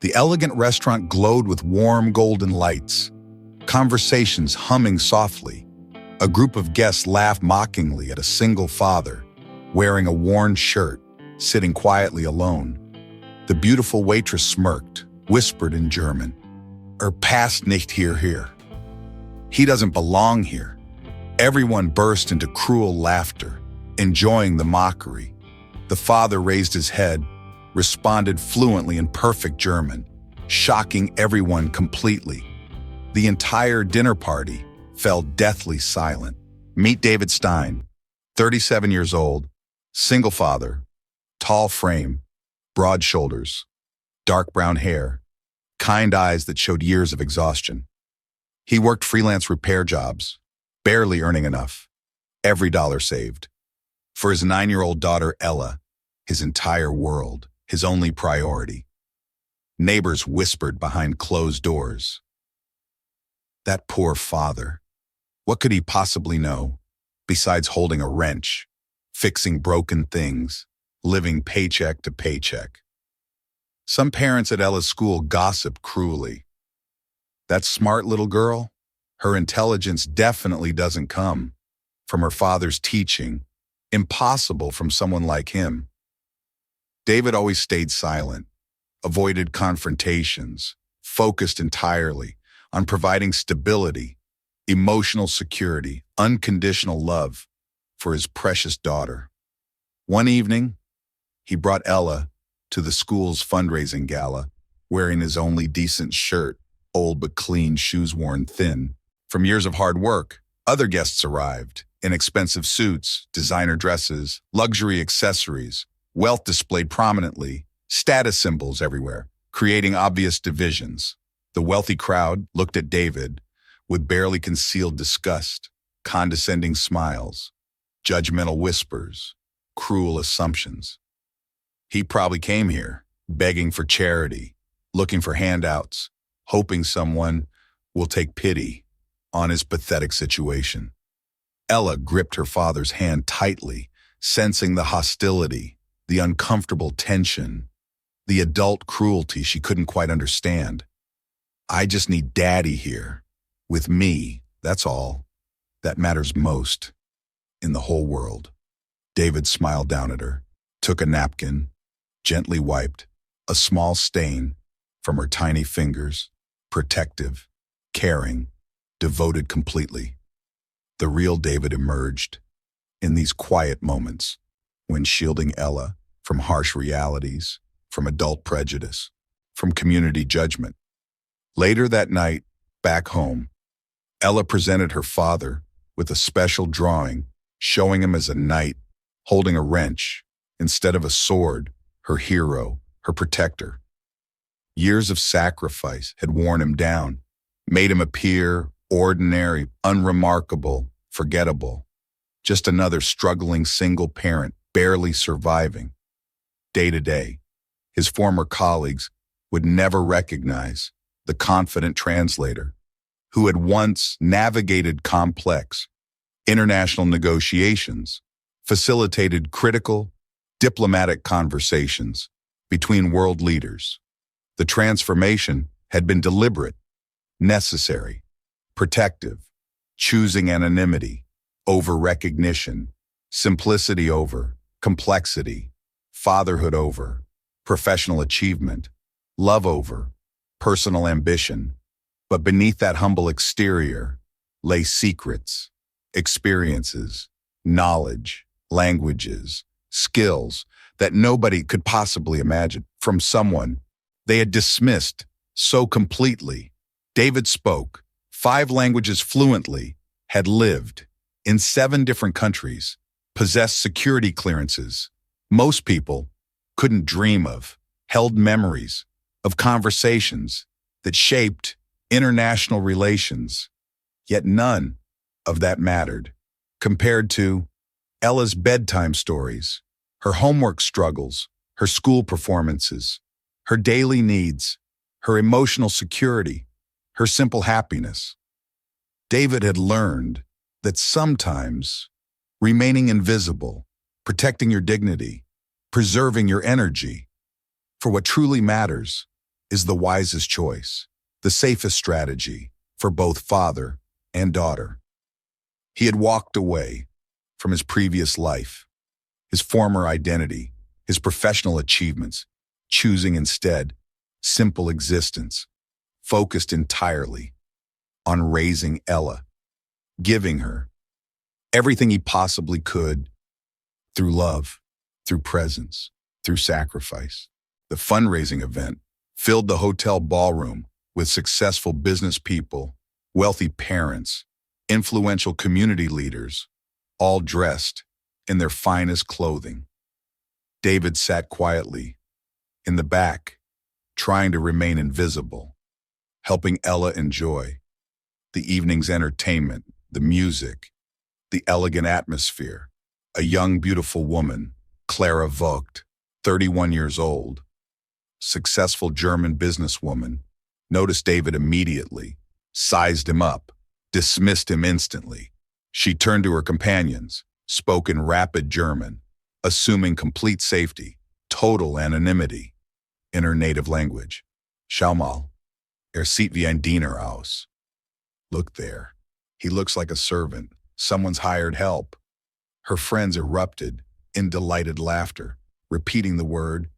The elegant restaurant glowed with warm golden lights, conversations humming softly. A group of guests laughed mockingly at a single father, wearing a worn shirt, sitting quietly alone. The beautiful waitress smirked, whispered in German, passt nicht hier. He doesn't belong here. Everyone burst into cruel laughter, enjoying the mockery. The father raised his head, responded fluently in perfect German, shocking everyone completely. The entire dinner party fell deathly silent. Meet David Stein, 37 years old, single father, tall frame, broad shoulders, dark brown hair, kind eyes that showed years of exhaustion. He worked freelance repair jobs, barely earning enough, every dollar saved. For his 9-year-old daughter, Ella, his entire world, his only priority. Neighbors whispered behind closed doors. That poor father. What could he possibly know, besides holding a wrench, fixing broken things, living paycheck to paycheck? Some parents at Ella's school gossiped cruelly. That smart little girl, her intelligence definitely doesn't come from her father's teaching, impossible from someone like him. David always stayed silent, avoided confrontations, focused entirely on providing stability, emotional security, unconditional love for his precious daughter. One evening, he brought Ella to the school's fundraising gala, wearing his only decent shirt, old but clean, shoes worn thin. From years of hard work, other guests arrived in expensive suits, designer dresses, luxury accessories, wealth displayed prominently, status symbols everywhere, creating obvious divisions. The wealthy crowd looked at David with barely concealed disgust, condescending smiles, judgmental whispers, cruel assumptions. He probably came here, begging for charity, looking for handouts, hoping someone will take pity on his pathetic situation. Ella gripped her father's hand tightly, sensing the hostility, the uncomfortable tension, the adult cruelty she couldn't quite understand. I just need Daddy here, with me, that's all. That matters most in the whole world. David smiled down at her, took a napkin, gently wiped a small stain from her tiny fingers, protective, caring, devoted completely. The real David emerged in these quiet moments when shielding Ella from harsh realities, from adult prejudice, from community judgment. Later that night, back home, Ella presented her father with a special drawing showing him as a knight holding a wrench instead of a sword, her hero, her protector. Years of sacrifice had worn him down, made him appear ordinary, unremarkable, forgettable. Just another struggling single parent, barely surviving. Day to day, his former colleagues would never recognize the confident translator who had once navigated complex international negotiations, facilitated critical diplomatic conversations between world leaders. The transformation had been deliberate, necessary, protective, choosing anonymity over recognition, simplicity over complexity, fatherhood over professional achievement, love over personal ambition. But beneath that humble exterior lay secrets, experiences, knowledge, languages, skills that nobody could possibly imagine from someone they had dismissed so completely. David spoke 5 languages fluently, had lived in 7 different countries, possessed security clearances most people couldn't dream of, held memories of conversations that shaped international relations. Yet none of that mattered compared to Ella's bedtime stories, her homework struggles, her school performances, her daily needs, her emotional security, her simple happiness. David had learned that sometimes remaining invisible, protecting your dignity, preserving your energy for what truly matters is the wisest choice, the safest strategy for both father and daughter. He had walked away from his previous life, his former identity, his professional achievements, choosing instead simple existence, focused entirely on raising Ella, giving her everything he possibly could through love, through presence, through sacrifice. The fundraising event filled the hotel ballroom with successful business people, wealthy parents, influential community leaders, all dressed in their finest clothing. David sat quietly in the back, trying to remain invisible, helping Ella enjoy the evening's entertainment, the music, the elegant atmosphere. A young, beautiful woman, Clara Vogt, 31 years old, successful German businesswoman, noticed David immediately, sized him up, dismissed him instantly. She turned to her companions, spoke in rapid German, assuming complete safety, total anonymity, in her native language. Schau mal, sieht wie ein Diener aus. Look there. He looks like a servant, someone's hired help. Her friends erupted in delighted laughter, repeating the word,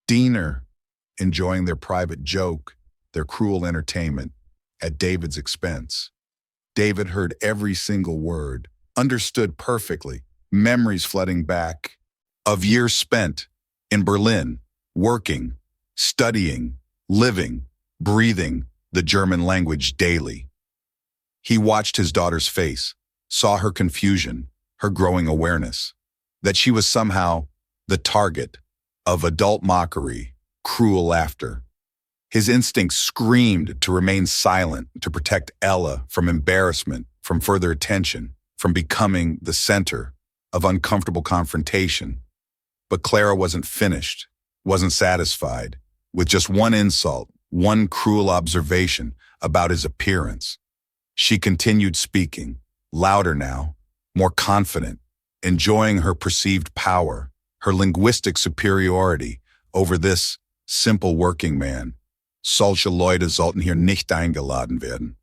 Diener, enjoying their private joke, their cruel entertainment, at David's expense. David heard every single word, understood perfectly, memories flooding back, of years spent in Berlin, working, studying, living, breathing the German language daily. He watched his daughter's face, saw her confusion, her growing awareness, that she was somehow the target of adult mockery, cruel laughter. His instinct screamed to remain silent, to protect Ella from embarrassment, from further attention, from becoming the center of uncomfortable confrontation. But Clara wasn't finished, wasn't satisfied with just one insult, one cruel observation about his appearance. She continued speaking, louder now, more confident, enjoying her perceived power, her linguistic superiority over this simple working man. Solche Leute sollten hier nicht eingeladen werden.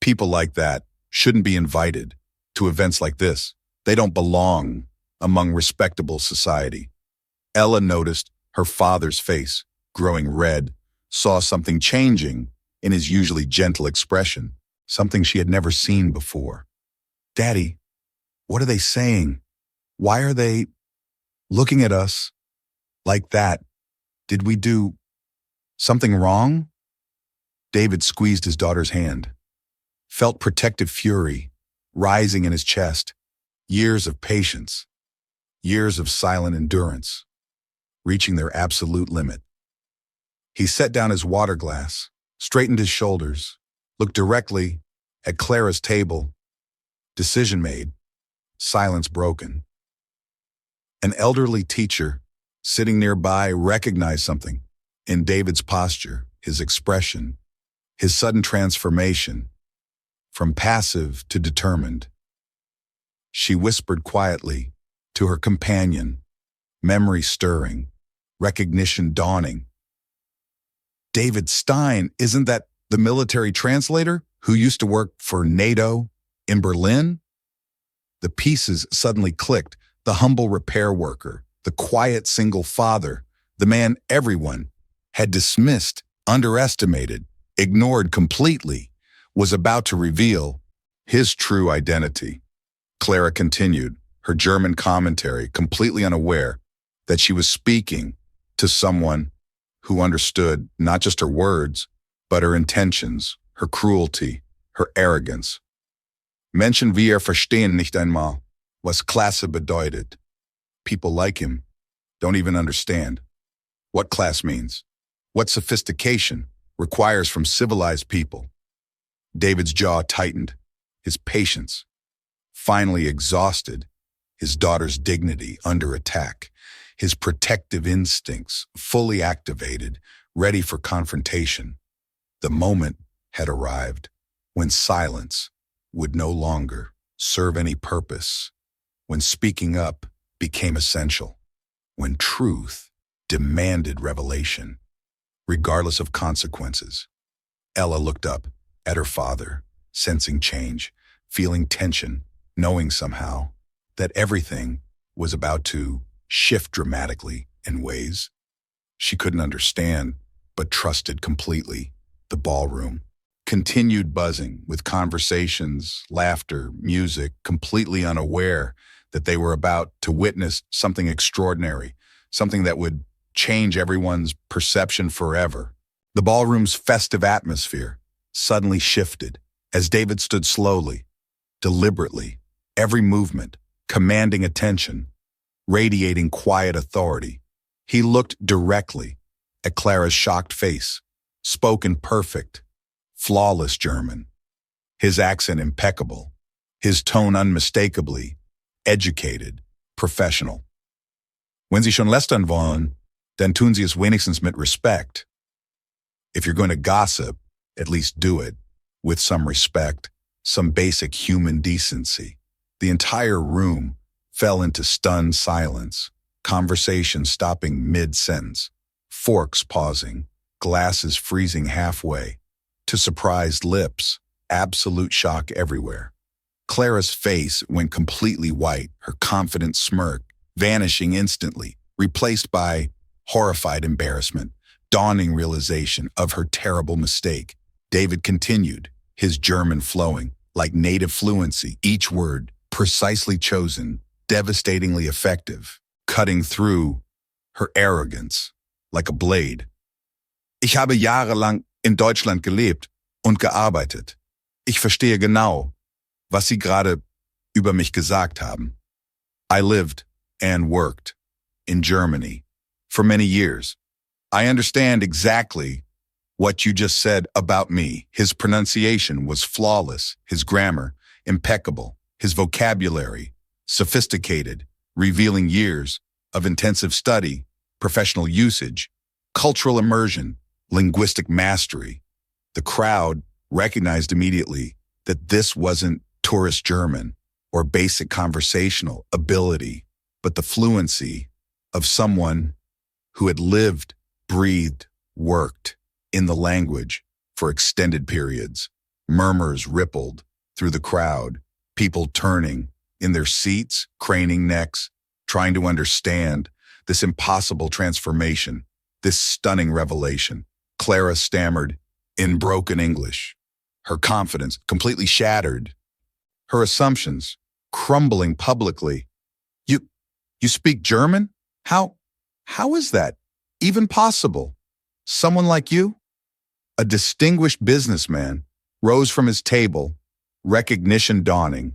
People like that shouldn't be invited to events like this. They don't belong among respectable society. Ella noticed her father's face growing red, saw something changing in his usually gentle expression, something she had never seen before. Daddy, what are they saying? Why are they looking at us like that? Did we do something wrong? David squeezed his daughter's hand, felt protective fury rising in his chest, years of patience, years of silent endurance, reaching their absolute limit. He set down his water glass, straightened his shoulders, looked directly at Clara's table. Decision made, silence broken. An elderly teacher sitting nearby recognized something in David's posture, his expression, his sudden transformation from passive to determined. She whispered quietly to her companion, memory stirring, recognition dawning. David Stein, isn't that the military translator who used to work for NATO in Berlin? The pieces suddenly clicked. The humble repair worker, the quiet single father, the man everyone had dismissed, underestimated, ignored completely, was about to reveal his true identity. Clara continued, her German commentary completely unaware that she was speaking to someone who understood not just her words, but her intentions, her cruelty, her arrogance. Menschen wie verstehen nicht einmal, was Klasse bedeutet. People like him don't even understand what class means, what sophistication requires from civilized people. David's jaw tightened, his patience finally exhausted, his daughter's dignity under attack, his protective instincts fully activated, ready for confrontation. The moment had arrived when silence would no longer serve any purpose, when speaking up became essential, when truth demanded revelation. regardless of consequences. Ella looked up at her father, sensing change, feeling tension, knowing somehow that everything was about to shift dramatically in ways she couldn't understand, but trusted completely. The ballroom continued buzzing with conversations, laughter, music, completely unaware that they were about to witness something extraordinary, something that would change everyone's perception forever. The ballroom's festive atmosphere suddenly shifted as David stood slowly, deliberately, every movement, commanding attention, radiating quiet authority. He looked directly at Clara's shocked face, spoke in perfect, flawless German, his accent impeccable, his tone unmistakably educated, professional. Wenn Sie schon lästern wollen, dann tun Sie es wenigstens mit Respekt. If you're going to gossip, at least do it with some respect, some basic human decency. The entire room fell into stunned silence, conversation stopping mid-sentence, forks pausing, glasses freezing halfway, to surprised lips, absolute shock everywhere. Clara's face went completely white, her confident smirk vanishing instantly, replaced by horrified embarrassment, dawning realization of her terrible mistake. David continued, his German flowing, like native fluency, each word precisely chosen, devastatingly effective, cutting through her arrogance like a blade. Ich habe jahrelang in Deutschland gelebt und gearbeitet. Ich verstehe genau, was Sie gerade über mich gesagt haben. I lived and worked in Germany for many years. I understand exactly what you just said about me. His pronunciation was flawless, his grammar impeccable, his vocabulary sophisticated, revealing years of intensive study, professional usage, cultural immersion, linguistic mastery. The crowd recognized immediately that this wasn't tourist German or basic conversational ability, but the fluency of someone who had lived, breathed, worked in the language for extended periods. Murmurs rippled through the crowd, people turning in their seats, craning necks, trying to understand this impossible transformation, this stunning revelation. Clara stammered in broken English, her confidence completely shattered, her assumptions crumbling publicly. You speak German? How is that even possible? Someone like you? A distinguished businessman rose from his table, recognition dawning,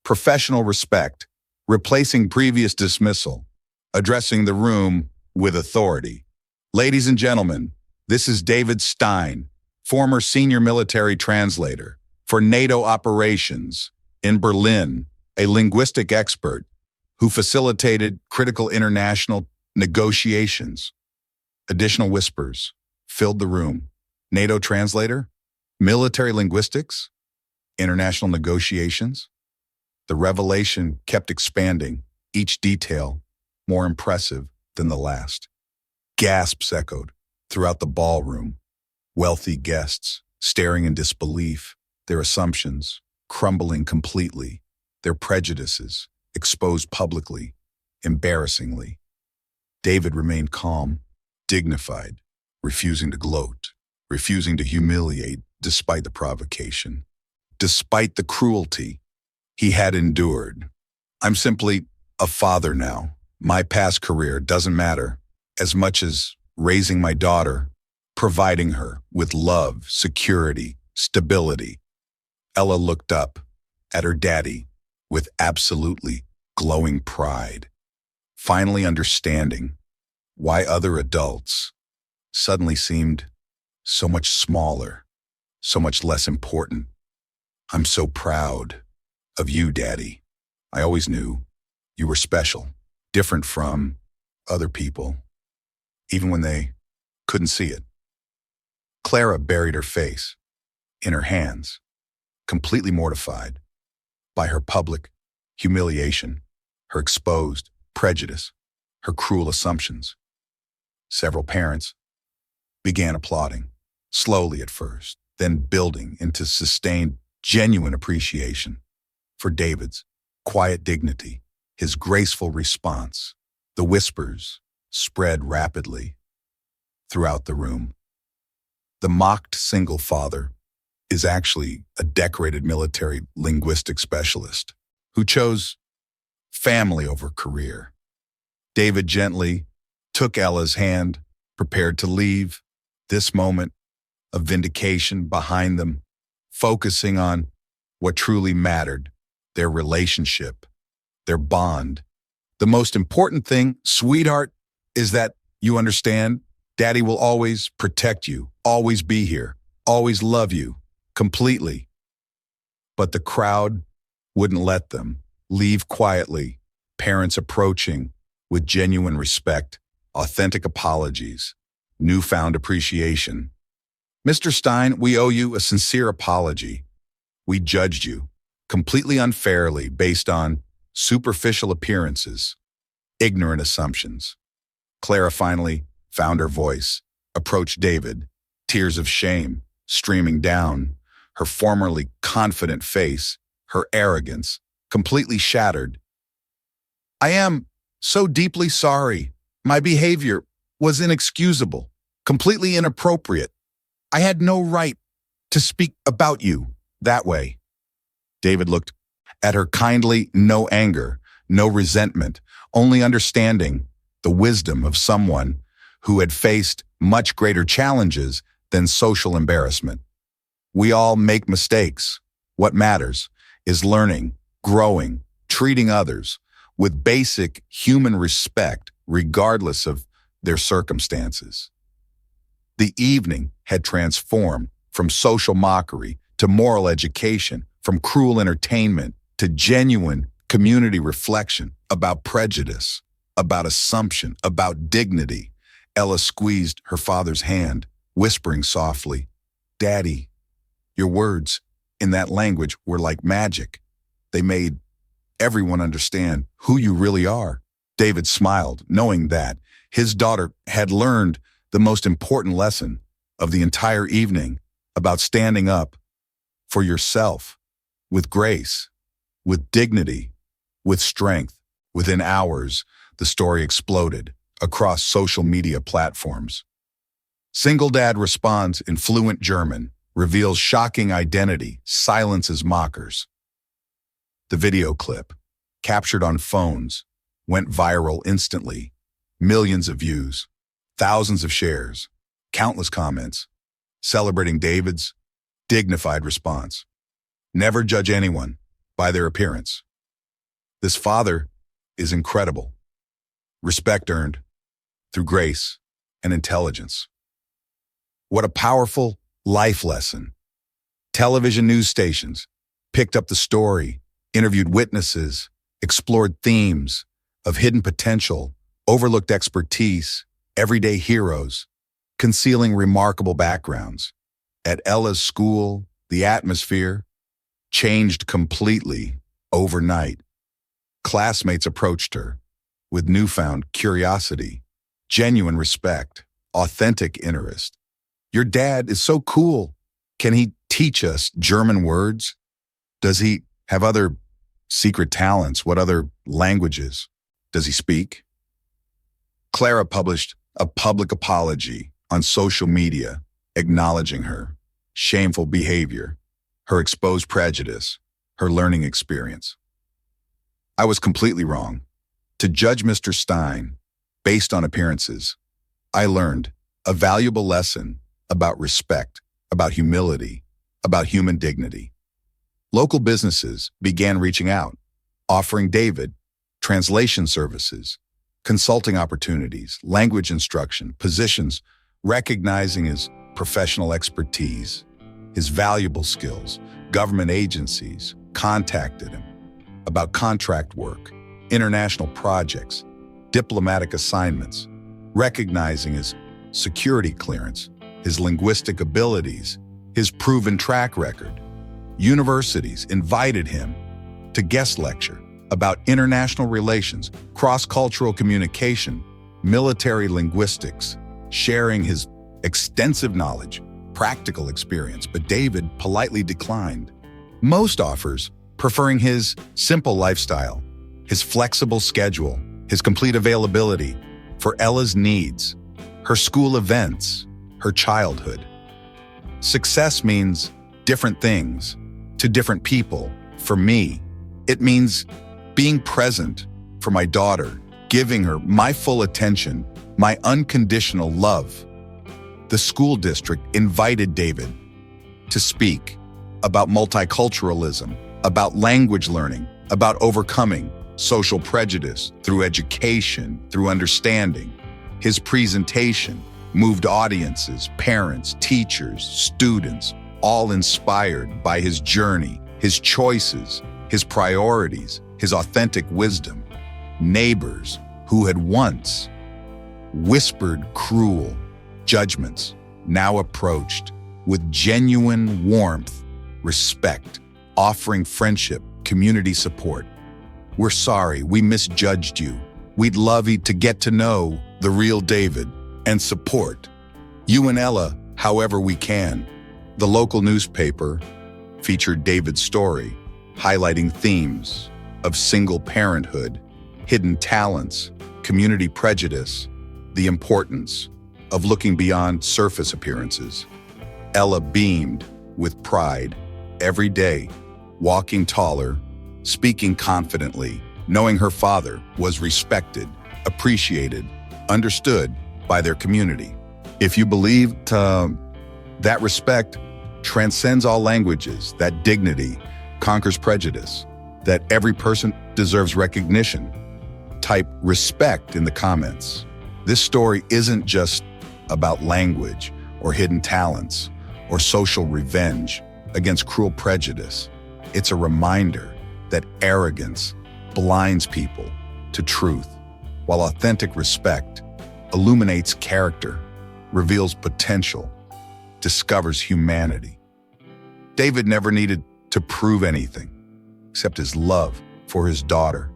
professional respect, replacing previous dismissal, addressing the room with authority. Ladies and gentlemen, this is David Stein, former senior military translator for NATO operations in Berlin, a linguistic expert who facilitated critical international negotiations. Additional whispers filled the room. NATO translator? Military linguistics? International negotiations? The revelation kept expanding, each detail more impressive than the last. Gasps echoed throughout the ballroom. Wealthy guests staring in disbelief, their assumptions crumbling completely, their prejudices exposed publicly, embarrassingly. David remained calm, dignified, refusing to gloat, refusing to humiliate despite the provocation, despite the cruelty he had endured. I'm simply a father now. My past career doesn't matter as much as raising my daughter, providing her with love, security, stability. Ella looked up at her daddy with absolutely glowing pride, finally understanding why other adults suddenly seemed so much smaller, so much less important. I'm so proud of you, Daddy. I always knew you were special, different from other people, even when they couldn't see it. Clara buried her face in her hands, completely mortified by her public humiliation, her exposed prejudice, her cruel assumptions. Several parents began applauding, slowly at first, then building into sustained, genuine appreciation for David's quiet dignity, his graceful response. The whispers spread rapidly throughout the room. The mocked single father is actually a decorated military linguistic specialist who chose family over career. David gently took Ella's hand, prepared to leave, this moment of vindication behind them, focusing on what truly mattered, their relationship, their bond. The most important thing, sweetheart, is that you understand Daddy will always protect you, always be here, always love you, completely. But the crowd wouldn't let them leave quietly, parents approaching with genuine respect, authentic apologies, newfound appreciation. Mr. Stein, we owe you a sincere apology. We judged you completely unfairly based on superficial appearances, ignorant assumptions. Clara finally found her voice, approached David, tears of shame streaming down her formerly confident face, her arrogance completely shattered. I am so deeply sorry. My behavior was inexcusable, completely inappropriate. I had no right to speak about you that way. David looked at her kindly, no anger, no resentment, only understanding the wisdom of someone who had faced much greater challenges than social embarrassment. We all make mistakes. What matters is learning, growing, treating others with basic human respect, regardless of their circumstances. The evening had transformed from social mockery to moral education, from cruel entertainment to genuine community reflection about prejudice, about assumption, about dignity. Ella squeezed her father's hand, whispering softly, Daddy, your words in that language were like magic. They made everyone understand who you really are. David smiled, knowing that his daughter had learned the most important lesson of the entire evening about standing up for yourself with grace, with dignity, with strength. Within hours, the story exploded across social media platforms. Single dad responds in fluent German, reveals shocking identity, silences mockers. The video clip, captured on phones, went viral instantly. Millions of views, thousands of shares, countless comments, celebrating David's dignified response. Never judge anyone by their appearance. This father is incredible. Respect earned through grace and intelligence. What a powerful life lesson. Television news stations picked up the story, interviewed witnesses, explored themes of hidden potential, overlooked expertise, everyday heroes, concealing remarkable backgrounds. At Ella's school, the atmosphere changed completely overnight. Classmates approached her with newfound curiosity, genuine respect, authentic interest. Your dad is so cool. Can he teach us German words? Does he have other secret talents? What other languages does he speak? Clara published a public apology on social media, acknowledging her shameful behavior, her exposed prejudice, her learning experience. I was completely wrong. To judge Mr. Stein based on appearances, I learned a valuable lesson about respect, about humility, about human dignity. Local businesses began reaching out, offering David translation services, consulting opportunities, language instruction, positions, recognizing his professional expertise, his valuable skills. Government agencies contacted him about contract work, international projects, diplomatic assignments, recognizing his security clearance, his linguistic abilities, his proven track record. Universities invited him to guest lecture about international relations, cross-cultural communication, military linguistics, sharing his extensive knowledge, practical experience, but David politely declined most offers, preferring his simple lifestyle, his flexible schedule, his complete availability for Ella's needs, her school events, her childhood. Success means different things to different people. For me, it means being present for my daughter, giving her my full attention, my unconditional love. The school district invited David to speak about multiculturalism, about language learning, about overcoming social prejudice through education, through understanding. His presentation moved audiences, parents, teachers, students, all inspired by his journey, his choices, his priorities, his authentic wisdom. Neighbors who had once whispered cruel judgments now approached with genuine warmth, respect, offering friendship, community support. We're sorry, we misjudged you. We'd love you to get to know the real David and support you and Ella however we can. The local newspaper featured David's story, highlighting themes of single parenthood, hidden talents, community prejudice, the importance of looking beyond surface appearances. Ella beamed with pride every day, walking taller, speaking confidently, knowing her father was respected, appreciated, understood by their community. If you believe that respect transcends all languages, that dignity conquers prejudice, that every person deserves recognition, type respect in the comments. This story isn't just about language or hidden talents or social revenge against cruel prejudice. It's a reminder that arrogance blinds people to truth, while authentic respect illuminates character, reveals potential, discovers humanity. David never needed to prove anything except his love for his daughter,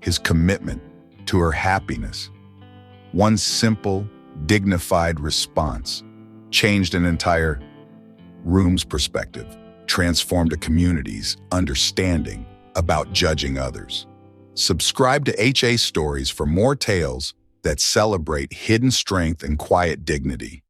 his commitment to her happiness. One simple, dignified response changed an entire room's perspective, transformed a community's understanding about judging others. Subscribe to HA Stories for more tales that celebrate hidden strength and quiet dignity.